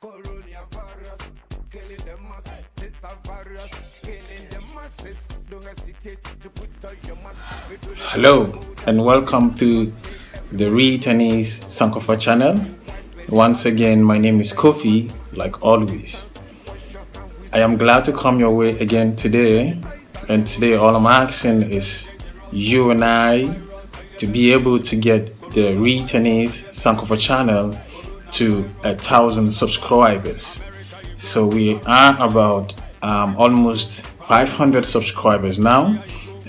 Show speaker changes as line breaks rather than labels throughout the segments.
Coronavirus, killing the masses. This a virus, killing the masses. Don't hesitate to put on your mask.
Hello and welcome to the Returnees Sankofa channel. Once again, my name is Kofi, like always. I am glad to come your way again today. And today all I'm asking is you and I to be able to get the Returnees Sankofa channel to 1,000 subscribers. So we are about almost 500 subscribers now,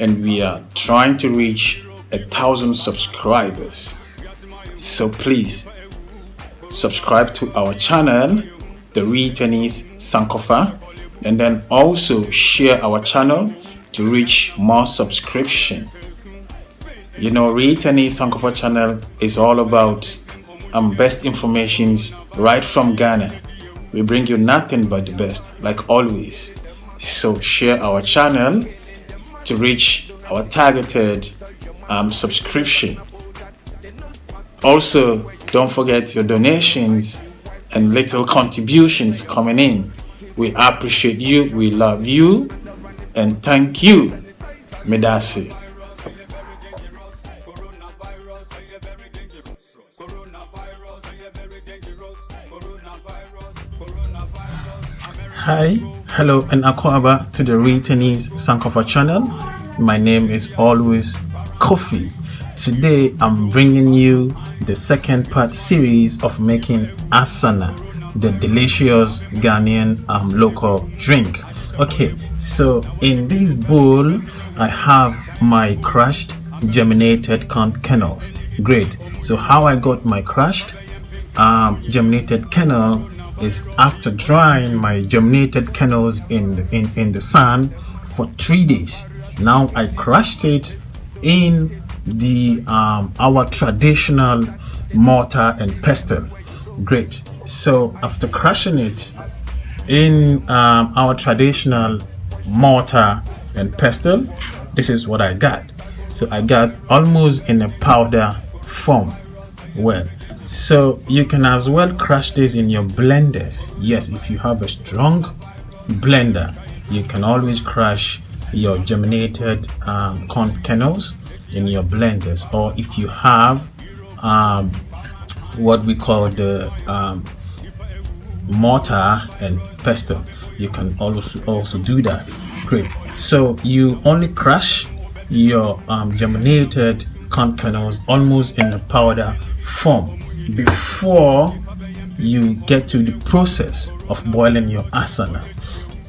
and we are trying to reach 1,000 subscribers. So please subscribe to our channel, the Returnees Sankofa, and then also share our channel to reach more subscription. You know, Returnees Sankofa channel is all about best informations right from Ghana. We bring you nothing but the best, like always. So share our channel to reach our targeted subscription. Also, don't forget your donations and little contributions coming in. We appreciate you, we love you, and thank you. Medasi. Hi, hello, and Akwaba to the Returnees Sankofa channel. My name is always Kofi. Today I'm bringing you the second part series of making Asana, the delicious Ghanaian local drink. Okay, so in this bowl I have my crushed germinated corn kernels. Great. So how I got my crushed germinated kernel is after drying my germinated kernels in the sun for 3 days. Now I crushed it in the our traditional mortar and pestle. Great. So after crushing it in our traditional mortar and pestle, this is what I got. So I got almost in a powder form. Well, so you can as well crush this in your blenders. Yes, if you have a strong blender, you can always crush your germinated corn kernels in your blenders. Or if you have what we call the mortar and pestle, you can also do that. Great. So you only crush your germinated corn kernels almost in a powder form before you get to the process of boiling your asana.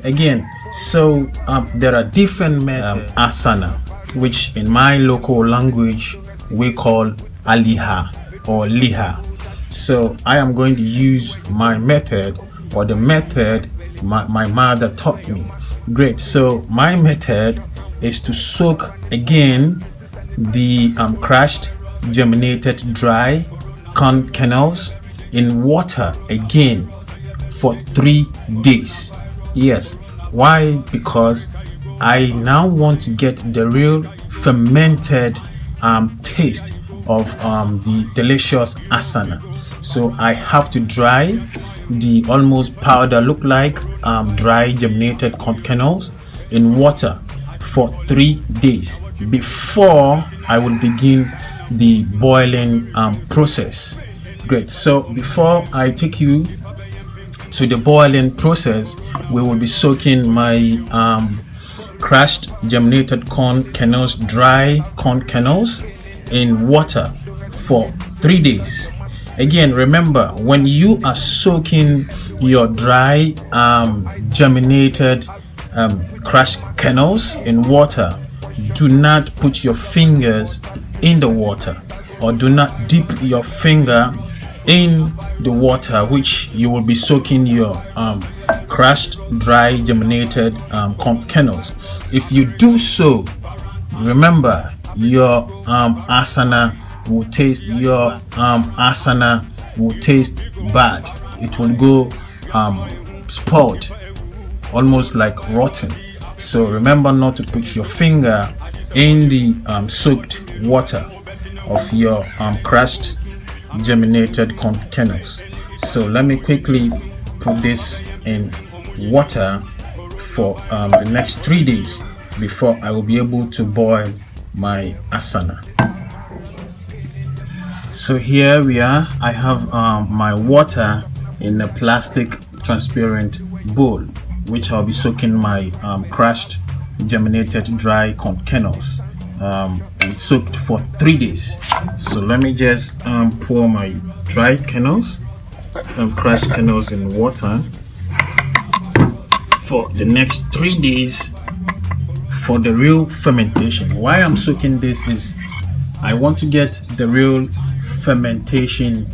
Again, so there are different methods asana, which in my local language we call aliha or liha. So I am going to use my method, or the method my mother taught me. Great. So my method is to soak again the crushed germinated dry corn kernels in water again for 3 days. Yes. Why? Because I now want to get the real fermented taste of the delicious asana. So I have to dry the almost powder look like dry germinated corn kernels in water for 3 days before I will begin the boiling process. Great. So before I take you to the boiling process, we will be soaking my crushed germinated corn kernels, dry corn kernels in water for 3 days. Again, remember, when you are soaking your dry germinated crushed kernels in water, do not put your fingers in the water, or do not dip your finger in the water which you will be soaking your crushed dry germinated corn kernels. If you do so, remember, your asana will taste bad. It will go spoiled, almost like rotten. So remember not to put your finger in the soaked water of your crushed germinated corn kernels. So let me quickly put this in water for the next 3 days before I will be able to boil my asana. So here we are. I have my water in a plastic transparent bowl, which I'll be soaking my crushed germinated dry corn kernels and soaked for 3 days. So let me just pour my dry kernels and crushed kernels in water for the next 3 days for the real fermentation. Why I'm soaking this is I want to get the real fermentation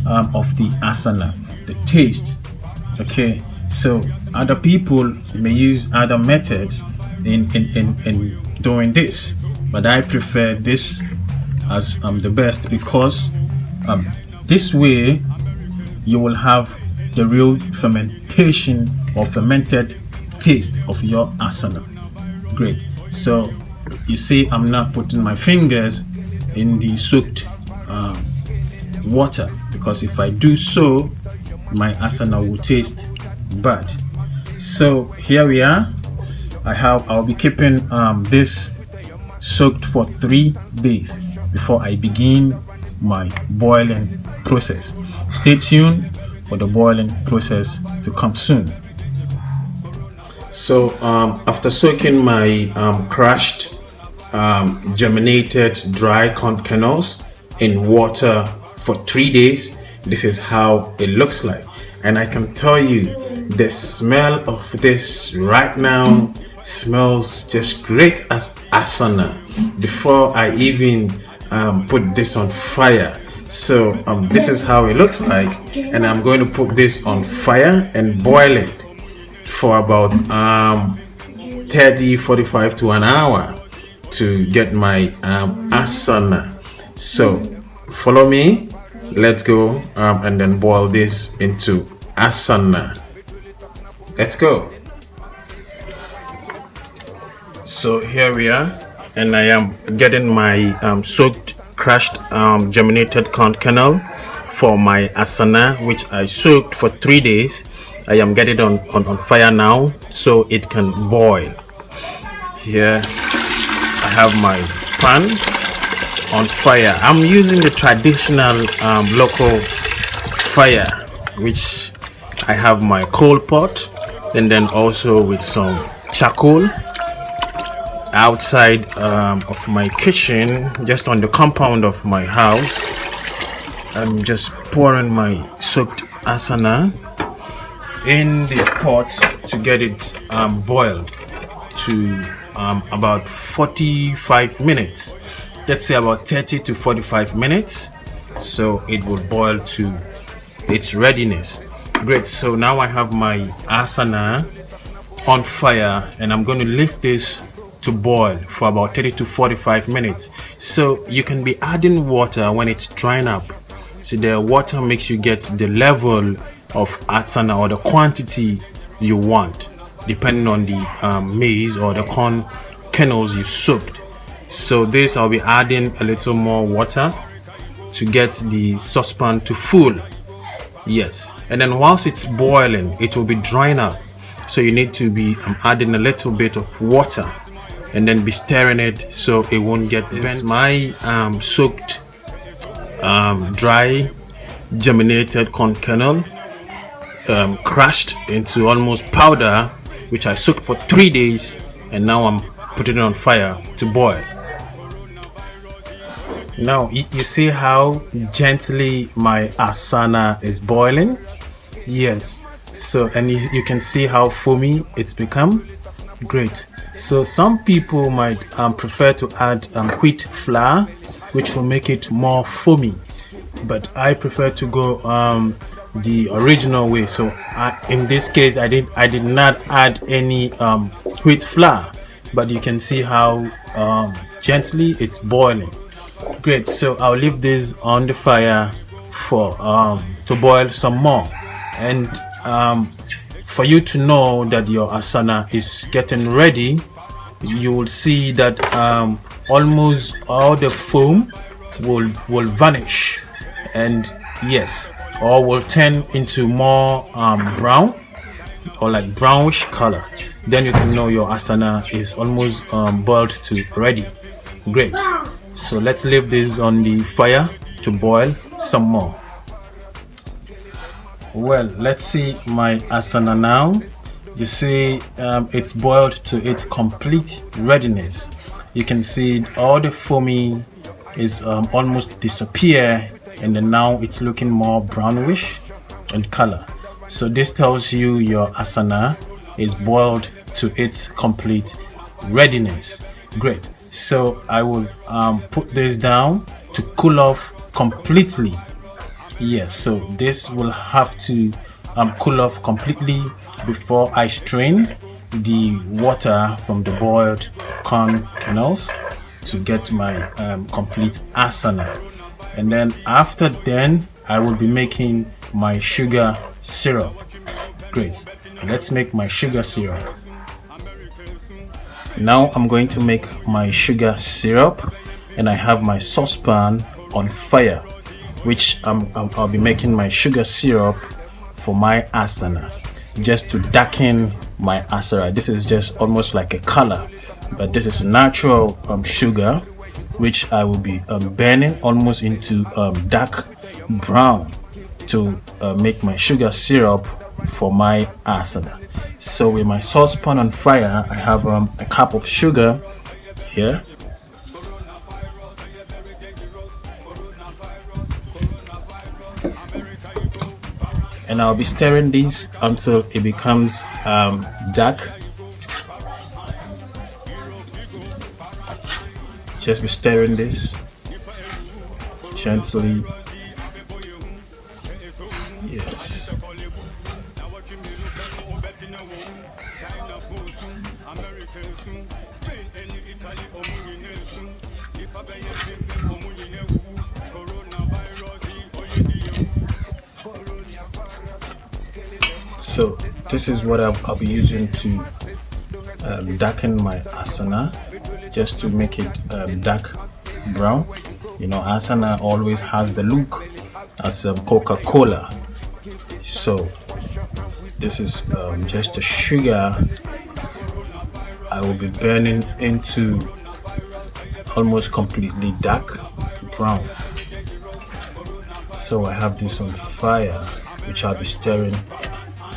of the asana, the taste. Okay, so other people may use other methods in doing this, but I prefer this as the best, because this way you will have the real fermentation or fermented taste of your asana. Great. So you see, I'm not putting my fingers in the soaked water, because if I do so, my asana will taste bad. So here we are. I'll be keeping this soaked for 3 days before I begin my boiling process. Stay tuned for the boiling process to come soon. So after soaking my crushed germinated dry corn kernels in water for 3 days, this is how it looks like. And I can tell you, the smell of this right now smells just great as asana before I even put this on fire. So this is how it looks like, and I'm going to put this on fire and boil it for about 30-45 to an hour to get my asana. So follow me, let's go and then boil this into asana. Let's go. So here we are, and I am getting my soaked crushed germinated corn kernel for my asana, which I soaked for 3 days. I am getting it on fire now so it can boil. Here I have my pan on fire. I'm using the traditional local fire, which I have my coal pot, and then also with some charcoal outside of my kitchen, just on the compound of my house. I'm just pouring my soaked asana in the pot to get it boiled to about 45 minutes. Let's say about 30 to 45 minutes, so it will boil to its readiness. Great. So now I have my asana on fire, and I'm going to leave this to boil for about 30 to 45 minutes. So you can be adding water when it's drying up. So the water makes you get the level of asana or the quantity you want, depending on the maize or the corn kernels you soaked. So this, I'll be adding a little more water to get the saucepan to full. Yes, and then whilst it's boiling, it will be drying up. So you need to be adding a little bit of water and then be stirring it so it won't get bent. My soaked dry germinated corn kernel crushed into almost powder, which I soaked for 3 days, and now I'm putting it on fire to boil. Now you see how gently my asana is boiling. Yes, so and you can see how foamy it's become. Great. So some people might prefer to add wheat flour, which will make it more foamy, but I prefer to go the original way. So in this case I did not add any wheat flour, but you can see how gently it's boiling. Great. So I'll leave this on the fire for to boil some more, and for you to know that your asana is getting ready, you will see that almost all the foam will vanish, and yes, or will turn into more brown or like brownish color, then you can know your asana is almost boiled to ready. Great. So let's leave this on the fire to boil some more. Well, let's see my asana now. You see it's boiled to its complete readiness. You can see all the foamy is almost disappear, and then now it's looking more brownish in color. So this tells you your asana is boiled to its complete readiness. Great. So I will put this down to cool off completely. Yes, so this will have to cool off completely before I strain the water from the boiled corn kernels to get my complete asana. And then after then I will be making my sugar syrup. Great. Let's make my sugar syrup. Now I'm going to make my sugar syrup, and I have my saucepan on fire, which I'll be making my sugar syrup for my asana, just to darken my asana. This is just almost like a color, but this is natural sugar, which I will be burning almost into dark brown to make my sugar syrup for my asana. So with my saucepan on fire, I have a cup of sugar here. And I'll be stirring this until it becomes dark. Just be stirring this gently. Yes. So this is what I'll be using to darken my asana, just to make it dark brown. You know, asana always has the look as Coca-Cola. So this is just the sugar I will be burning into almost completely dark brown. So I have this on fire, which I'll be stirring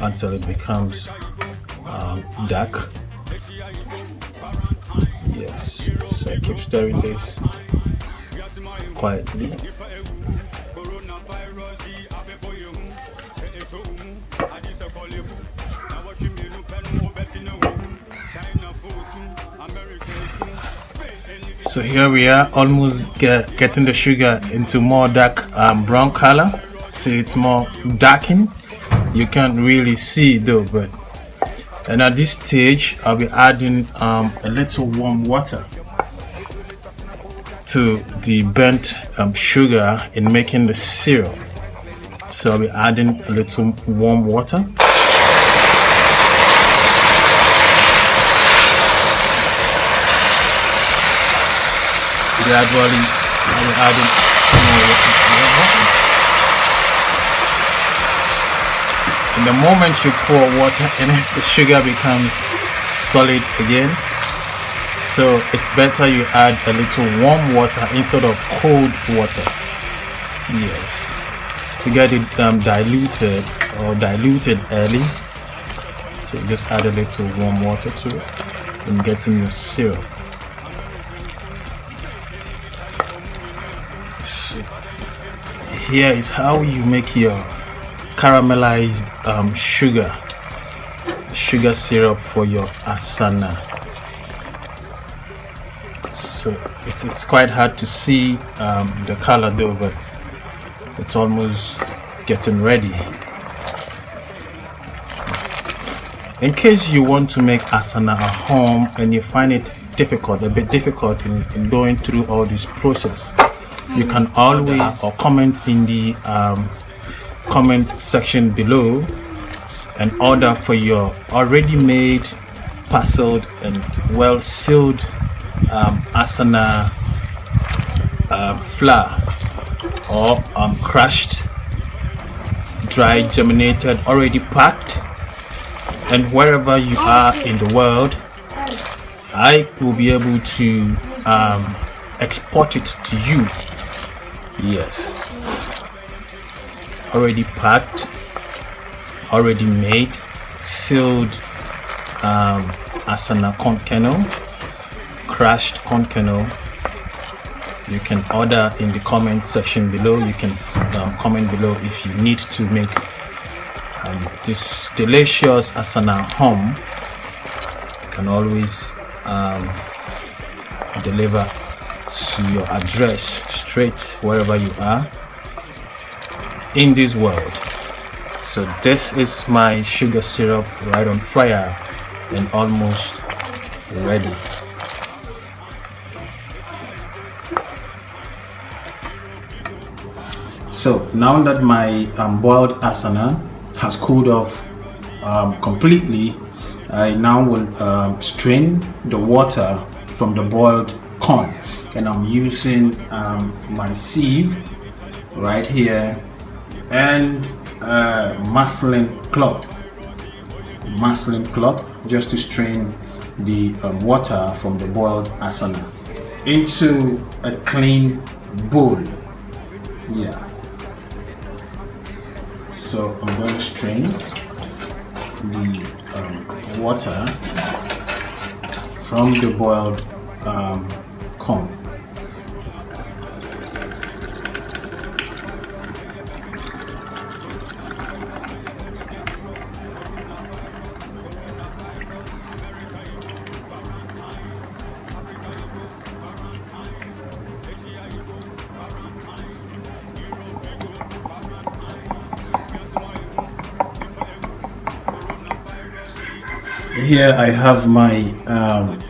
until it becomes dark. Yes, so I keep stirring this quietly. So here we are, almost getting the sugar into more dark brown color. See, it's more darkened. You can't really see though, but and at this stage I'll be adding a little warm water to the burnt sugar in making the syrup. So I'll be adding a little warm water. Gradually I'll be adding more water. And the moment you pour water in it, the sugar becomes solid again. So it's better you add a little warm water instead of cold water. Yes, to get it diluted or diluted early. So just add a little warm water to it and getting your syrup. So here is how you make your caramelized sugar syrup for your asana. So it's quite hard to see the color though, but it's almost getting ready. In case you want to make asana at home and you find it a bit difficult in going through all this process, you can always comment in the comment section below and order for your already made, parceled and well sealed asana flour or crushed dry germinated, already packed, and wherever you are in the world, I will be able to export it to you. Yes, already packed, already made, sealed Asana corn kernel, crushed corn kernel. You can order in the comment section below. You can comment below if you need to make this delicious Asana home. You can always deliver to your address straight wherever you are in this world. So this is my sugar syrup right on fire and almost ready. So now that my boiled Asana has cooled off completely, I now will strain the water from the boiled corn, and I'm using my sieve right here and muslin cloth just to strain the water from the boiled Asana into a clean bowl. Yeah, so I'm going to strain the water from the boiled corn. Here I have my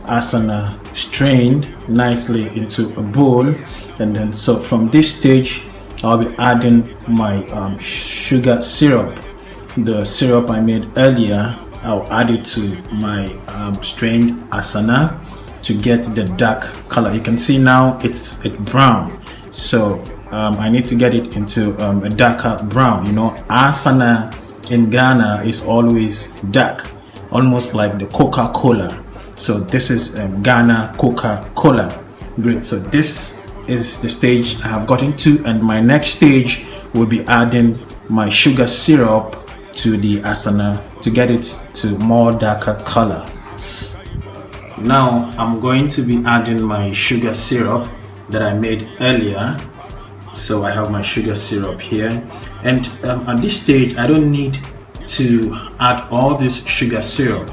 Asana strained nicely into a bowl, and then so from this stage I'll be adding my sugar syrup, the syrup I made earlier. I'll add it to my strained Asana to get the dark color. You can see now it's brown, so I need to get it into a darker brown. You know, Asana in Ghana is always dark, almost like the Coca-Cola. So this is Ghana Coca-Cola. Great. So this is the stage I have gotten to, and my next stage will be adding my sugar syrup to the Asana to get it to more darker color. Now I'm going to be adding my sugar syrup that I made earlier. So I have my sugar syrup here, and at this stage I don't need to add all this sugar syrup.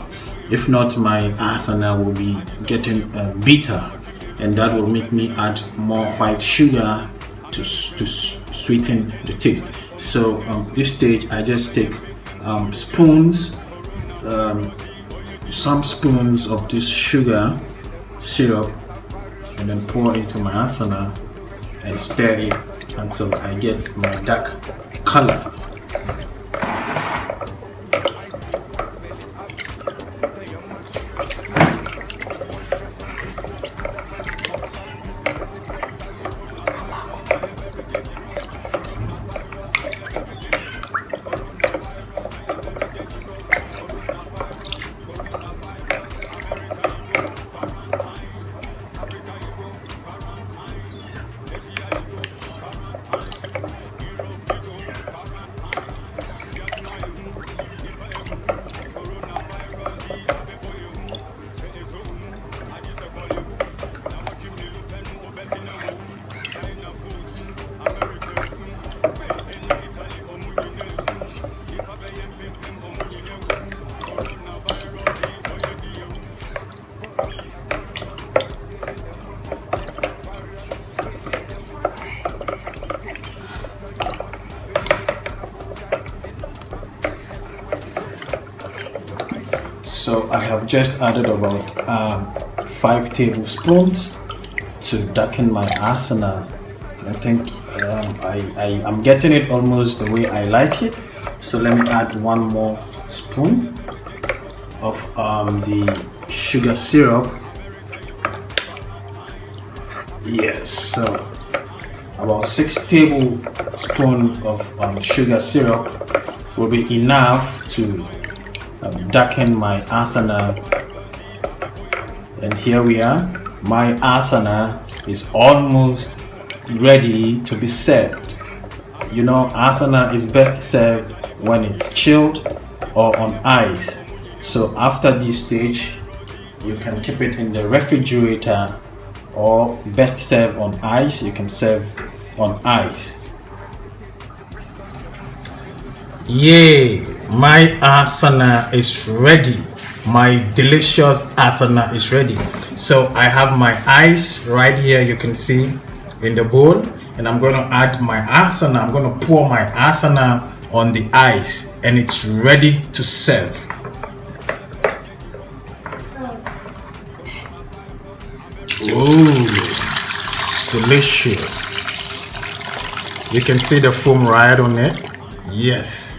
If not, my Asana will be getting bitter, and that will make me add more white sugar to sweeten the taste. So this stage I just take spoons, some spoons of this sugar syrup, and then pour into my Asana and stir it until I get my dark color. So I have just added about 5 tablespoons to darken my Asana. I think I'm getting it almost the way I like it. So let me add 1 more spoon of the sugar syrup. Yes, so about 6 tablespoons of sugar syrup will be enough to darken my asana. And here we are. My asana is almost ready to be served. You know, asana is best served when it's chilled or on ice. So after this stage, you can keep it in the refrigerator, or best serve on ice. You can serve on ice. Yay! My asana is ready. My delicious asana is ready. So I have my ice right here, you can see in the bowl, and I'm going to add my asana. I'm going to pour my asana on the ice, and it's ready to serve. Ooh, delicious. You can see the foam right on it. Yes.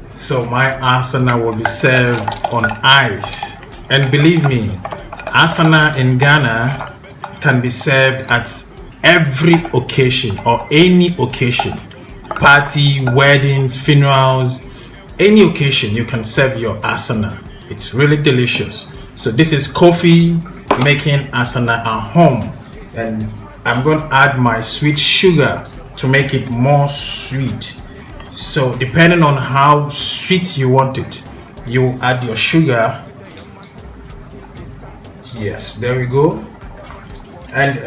So my asana will be served on ice. And believe me, asana in Ghana can be served at every occasion or any occasion. Party, weddings, funerals, any occasion you can serve your asana. It's really delicious. So this is Kofi making asana at home. And I'm going to add my sweet sugar to make it more sweet. So depending on how sweet you want it, you add your sugar. Yes, there we go. And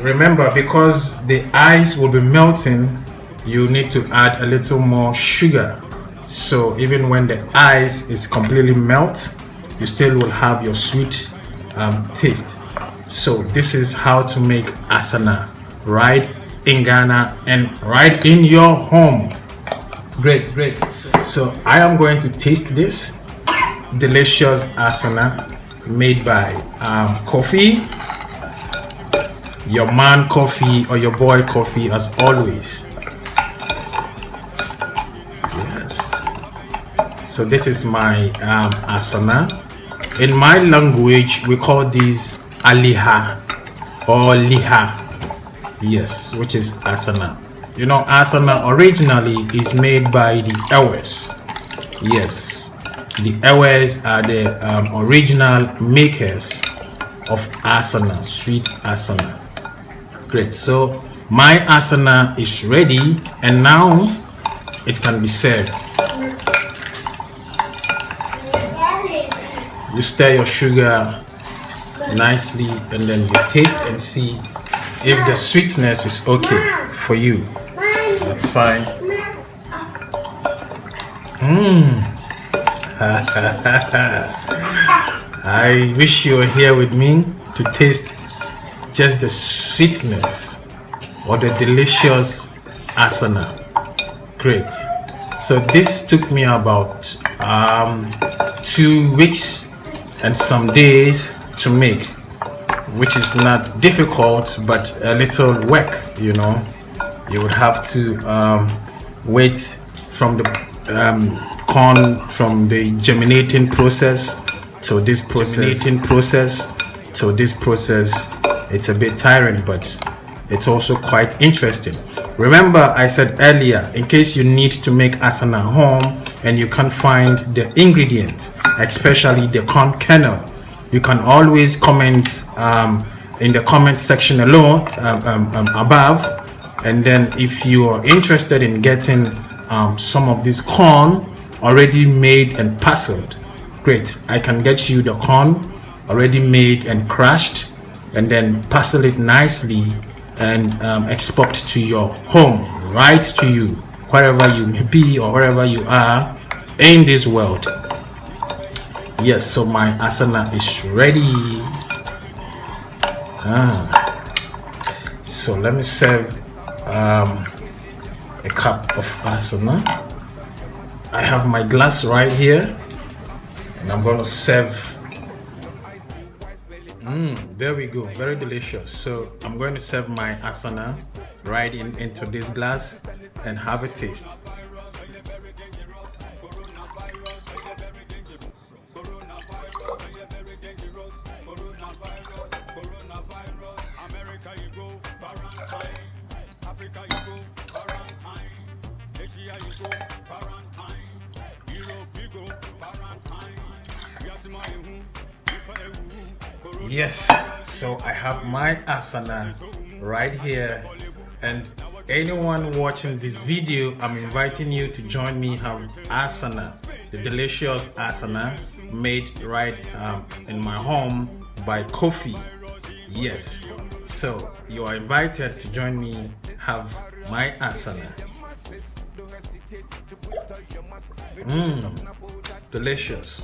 remember, because the ice will be melting, you need to add a little more sugar. So even when the ice is completely melt, you still will have your sweet taste. So this is how to make asana right in Ghana and right in your home. Great. So I am going to taste this delicious asana made by Kofi, your man Kofi, or your boy Kofi, as always. Yes. So this is my asana. In my language, we call these aliha or liha. Yes, which is asana. You know, asana originally is made by the Ewes. Yes, the Ewes are the original makers of asana, sweet asana. Great. So my asana is ready, and now it can be served. You stir your sugar nicely, and then you taste and see if the sweetness is okay for you. That's fine. I wish you were here with me to taste just the sweetness or the delicious asana. Great. So this took me about 2 weeks and some days to make, which is not difficult, but a little work, you know. You would have to wait from the corn, from the germinating process to this process. It's a bit tiring, but it's also quite interesting. Remember, I said earlier, in case you need to make asana at home and you can't find the ingredients, especially the corn kernel, you can always comment in the comment section alone above. And then if you are interested in getting some of this corn already made and parceled, great, I can get you the corn already made and crushed, and then parcel it nicely and export to your home, right to you, wherever you may be or wherever you are in this world. Yes, so my asana is ready. So let me serve a cup of asana. I have my glass right here, and I'm going to serve. There we go, very delicious. So I'm going to serve my asana right into this glass and have a taste. Yes, so I have my asana right here, and anyone watching this video, I'm inviting you to join me have asana, the delicious asana made right in my home by Kofi. Yes, so you are invited to join me have my asana. Delicious.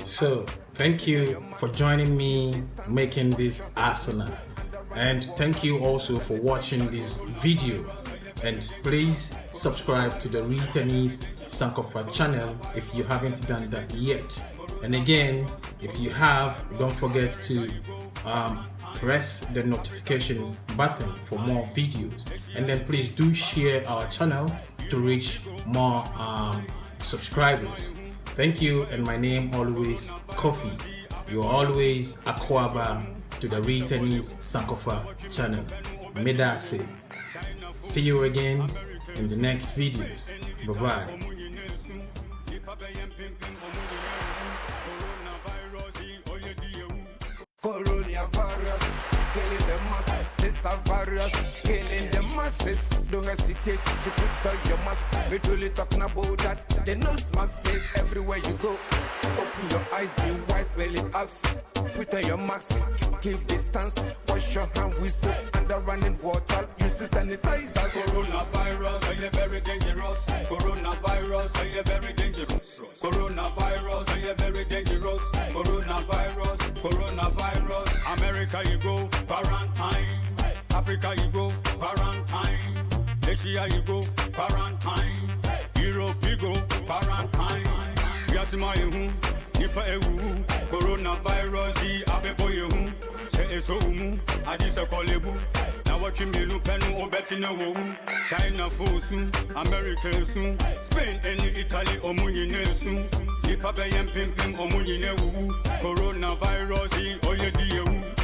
So thank you for joining me making this asana, and thank you also for watching this video, and please subscribe to the Returnees Sankofa channel if you haven't done that yet. And again, if you have, don't forget to press the notification button for more videos, and then please do share our channel to reach more subscribers. Thank you, and my name always Kofi. You're always Akwaba to the Returnees Sankofa channel. Medase. See you again in the next videos. Bye bye.
Coronavirus, killing the masses. This a virus, killing the masses. Don't hesitate to put on your mask. We truly talking about that. The nose mask safe everywhere you go. Open your eyes, be wise, well it ups. Put on your mask, keep distance. Wash your hand with soap and the running water. Use the sanitizer.
Coronavirus, are you very dangerous? Coronavirus, are you very dangerous? Coronavirus, are you very dangerous? Coronavirus, coronavirus. America you go, quarantine. Africa you go, quarantine. Asia you go, quarantine. Europe you go, quarantine. Yasima you, Nipa ewu. Coronavirus, the abebo you. Say eso umu, adisa kolebu. Now what you mean, penu obetina wo. China fosu, America soon. Spain and Italy omunine soon. Nipa bayem pim pim omunine wu. Coronavirus, oye diye wu.